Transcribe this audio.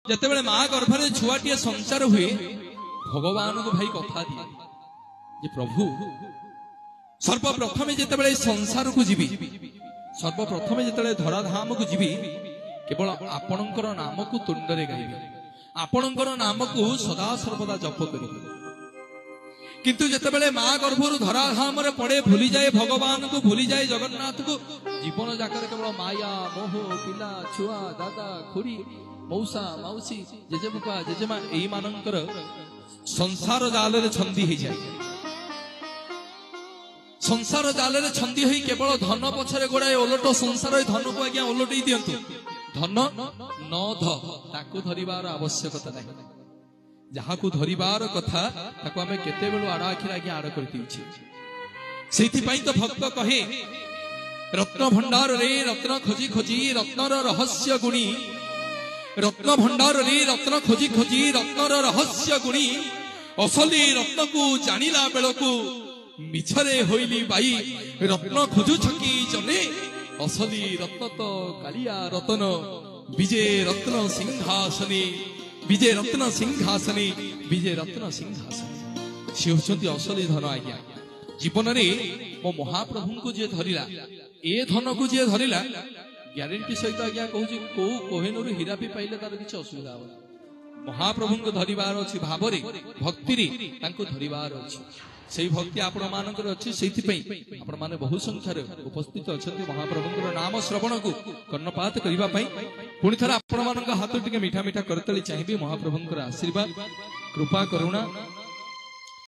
ଯେତେବେଳେ ମା ଗର୍ଭରେ ଛୁଆଟିଏ ସଂସାର ହୁଏ ଭଗବାନଙ୍କୁ ଭାଇ କଥା ଦିଏ ଯେ ପ୍ରଭୁ ସର୍ବପ୍ରଥମେ ଯେତେବେଳେ ସଂସାରକୁ ଯିବି, ସର୍ବପ୍ରଥମେ ଯେତେବେଳେ ଧରାଧାମକୁ ଯିବି, କେବଳ ଆପଣଙ୍କର ନାମକୁ ତୁଣ୍ଡରେ ଗାଇବି, ଆପଣଙ୍କର ନାମକୁ ସଦା ସର୍ବଦା ଜପ କରିବି। କିନ୍ତୁ ଯେତେବେଳେ ମା ଗର୍ଭରୁ ଧରାଧାମରେ ପଡେ, ଭୁଲିଯାଏ ଭଗବାନଙ୍କୁ, ଭୁଲିଯାଏ ଜଗନ୍ନାଥକୁ, ଜୀବନ ଯାକରେ କେବଳ ମାୟା ମୋହ, ପିଲା ଛୁଆ, ଦାଦା ଖୁଡି, ମଉସା ମାଉସୀ, ଜେଜେବାପା ଜେଜେମା ଏଇ ମାନଙ୍କର ସଂସାର ଜାଲରେ ଛନ୍ଦି ହେଇଯାଏ। ସଂସାର ଜାଲରେ ଛନ୍ଦି ହୋଇ କେବଳ ଧନ ପଛରେ ଗୋଡାଏ ଓଲଟ ସଂସାର, ଧନକୁ ଆଜ୍ଞା ଓଲଟେଇ ଦିଅନ୍ତୁ। ଧନ ନ ତାକୁ ଧରିବାର ଆବଶ୍ୟକତା ନାହିଁ। ଯାହାକୁ ଧରିବାର କଥା ତାକୁ ଆମେ କେତେବେଳୁ ଆଡ ଆଖିରେ ଆଜ୍ଞା ଆଡ କରିଦେଉଛେ। ସେଇଥିପାଇଁ ତ ଭକ୍ତ କହେ, ରତ୍ନ ଭଣ୍ଡାରରେ ରତ୍ନ ଖୋଜି ଖୋଜି ରତ୍ନର ରହସ୍ୟ ଗୁଣି, ରତ୍ନ ଭଣ୍ଡାରରେ ରତ୍ନ ଖୋଜି ଖୋଜି ରତ୍ନର ରହସ୍ୟ ଗୁଣି, ଅସଲି ରତ୍ନକୁ ଜାଣିଲା ବେଳକୁ ମିଛରେ ହୋଇଲି ବାଇ, ରତ୍ନ ଖୋଜୁଛ କି ଜନେ ଅସଲି ରତ୍ନ ତ କାଳିଆ ରତନ, ବିଜେ ରତ୍ନ ସିଂହାସନେ, ବିଜେ ରତ୍ନ ସିଂହାସନେ, ବିଜେ ରତ୍ନ ସିଂହାସନେ। ସେ ହଉଛନ୍ତି ଅସଲି ଧନ ଆଜ୍ଞା। ଜୀବନରେ ମୋ ମହାପ୍ରଭୁଙ୍କୁ ଯିଏ ଧରିଲା, ଏ ଧନକୁ ଯିଏ ଧରିଲା, ଗ୍ୟାରେଣ୍ଟି ସହିତ ଆଜ୍ଞା କହୁଛି କୋଉ କୋହେନରୁ ହୀରା ବି ପାଇଲେ ତାର କିଛି ଅସୁବିଧା ହବନି। ମହାପ୍ରଭୁଙ୍କୁ ଧରିବାର ଅଛି, ଭାବରେ ଭକ୍ତିରେ ତାଙ୍କୁ ଧରିବାର ଅଛି। ସେଇ ଭକ୍ତି ଆପଣ ମାନଙ୍କର ଅଛି। ସେଇଥିପାଇଁ ଆପଣ ମାନେ ବହୁ ସଂଖ୍ୟାରେ ଉପସ୍ଥିତ ଅଛନ୍ତି ମହାପ୍ରଭୁଙ୍କର ନାମ ଶ୍ରବଣକୁ କର୍ଣ୍ଣପାତ କରିବା ପାଇଁ। ପୁଣି ଥରେ ଆପଣ ମାନଙ୍କ ହାତ ଟିକେ ମିଠା ମିଠା କରତାଳି ଚାହିଁବି। ମହାପ୍ରଭୁଙ୍କର ଆଶୀର୍ବାଦ, କୃପା, କରୁଣା